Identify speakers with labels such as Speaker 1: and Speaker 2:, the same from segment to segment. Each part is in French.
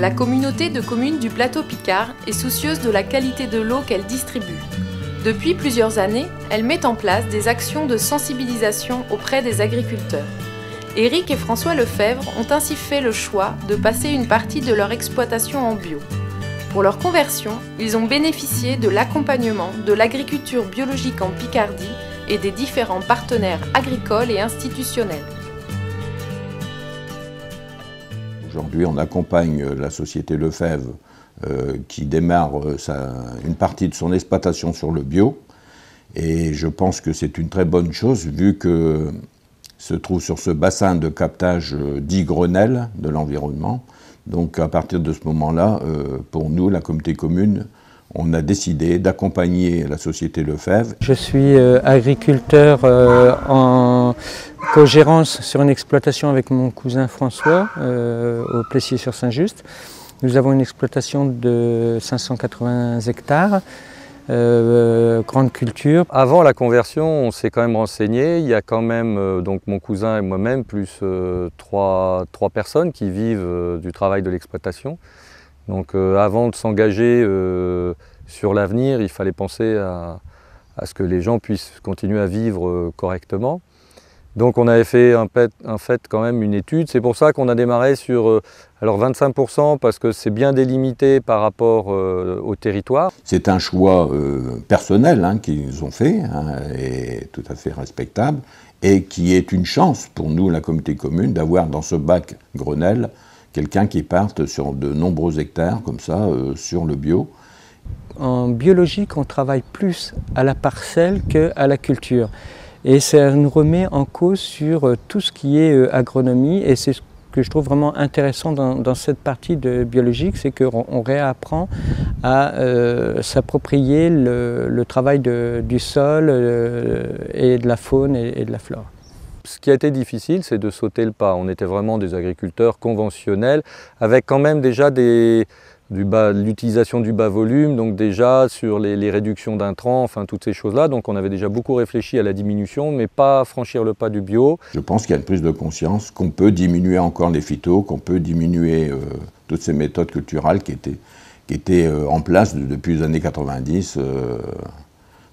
Speaker 1: La communauté de communes du plateau Picard est soucieuse de la qualité de l'eau qu'elle distribue. Depuis plusieurs années, elle met en place des actions de sensibilisation auprès des agriculteurs. Éric et François Lefebvre ont ainsi fait le choix de passer une partie de leur exploitation en bio. Pour leur conversion, ils ont bénéficié de l'accompagnement de l'agriculture biologique en Picardie et des différents partenaires agricoles et institutionnels.
Speaker 2: Aujourd'hui, on accompagne la société Lefebvre qui démarre une partie de son exploitation sur le bio. Et je pense que c'est une très bonne chose vu que se trouve sur ce bassin de captage dit Grenelle de l'environnement. Donc à partir de ce moment-là, pour nous, la communauté commune, on a décidé d'accompagner la société Lefebvre.
Speaker 3: Je suis agriculteur en co-gérance sur une exploitation avec mon cousin François au Plessier-sur-Saint-Just. Nous avons une exploitation de 580 hectares. Grande culture.
Speaker 4: Avant la conversion, on s'est quand même renseigné. Il y a quand même donc mon cousin et moi-même, plus trois personnes qui vivent du travail de l'exploitation. Donc avant de s'engager sur l'avenir, il fallait penser à ce que les gens puissent continuer à vivre correctement. Donc on avait fait quand même une étude. C'est pour ça qu'on a démarré sur alors 25% parce que c'est bien délimité par rapport au territoire.
Speaker 2: C'est un choix personnel qu'ils ont fait et tout à fait respectable et qui est une chance pour nous, la communauté commune, d'avoir dans ce bac Grenelle quelqu'un qui parte sur de nombreux hectares comme ça sur le bio.
Speaker 3: En biologique, on travaille plus à la parcelle qu'à la culture. Et ça nous remet en cause sur tout ce qui est agronomie et c'est ce que je trouve vraiment intéressant dans cette partie de biologique, c'est qu'on réapprend à s'approprier le travail du sol et de la faune et de la flore.
Speaker 4: Ce qui a été difficile, c'est de sauter le pas. On était vraiment des agriculteurs conventionnels avec quand même déjà l'utilisation du bas volume, donc déjà sur les réductions d'intrants, enfin toutes ces choses-là. Donc on avait déjà beaucoup réfléchi à la diminution, mais pas franchir le pas du bio.
Speaker 2: Je pense qu'il y a une prise de conscience qu'on peut diminuer encore les phytos, qu'on peut diminuer toutes ces méthodes culturales qui étaient en place depuis les années 90.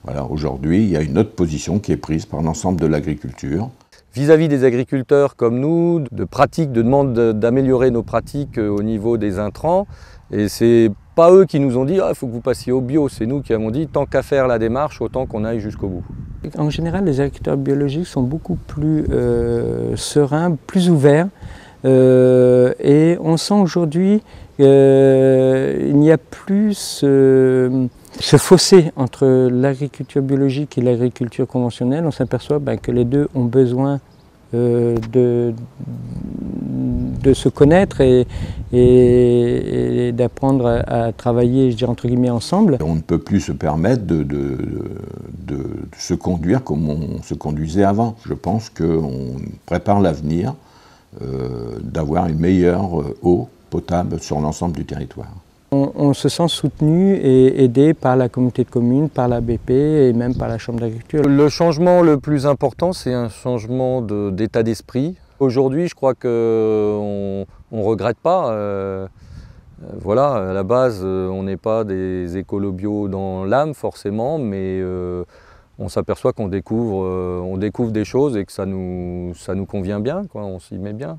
Speaker 2: Voilà, aujourd'hui, il y a une autre position qui est prise par l'ensemble de l'agriculture.
Speaker 4: Vis-à-vis des agriculteurs comme nous, de demande d'améliorer nos pratiques au niveau des intrants. Et c'est pas eux qui nous ont dit « il faut que vous passiez au bio », c'est nous qui avons dit « tant qu'à faire la démarche, autant qu'on aille jusqu'au bout ».
Speaker 3: En général, les agriculteurs biologiques sont beaucoup plus sereins, plus ouverts. Et on sent aujourd'hui qu'il n'y a plus ce fossé entre l'agriculture biologique et l'agriculture conventionnelle. On s'aperçoit que les deux ont besoin de se connaître et d'apprendre à travailler, je dirais entre guillemets, ensemble.
Speaker 2: On ne peut plus se permettre de se conduire comme on se conduisait avant. Je pense qu'on prépare l'avenir d'avoir une meilleure eau potable sur l'ensemble du territoire.
Speaker 3: On se sent soutenu et aidé par la communauté de communes, par la BP et même par la Chambre d'agriculture.
Speaker 4: Le changement le plus important, c'est un changement d'état d'esprit. Aujourd'hui, je crois qu'on ne regrette pas. Voilà, à la base, on n'est pas des écolos bio dans l'âme forcément, mais on s'aperçoit qu'on découvre des choses et que ça nous convient bien, quoi, on s'y met bien.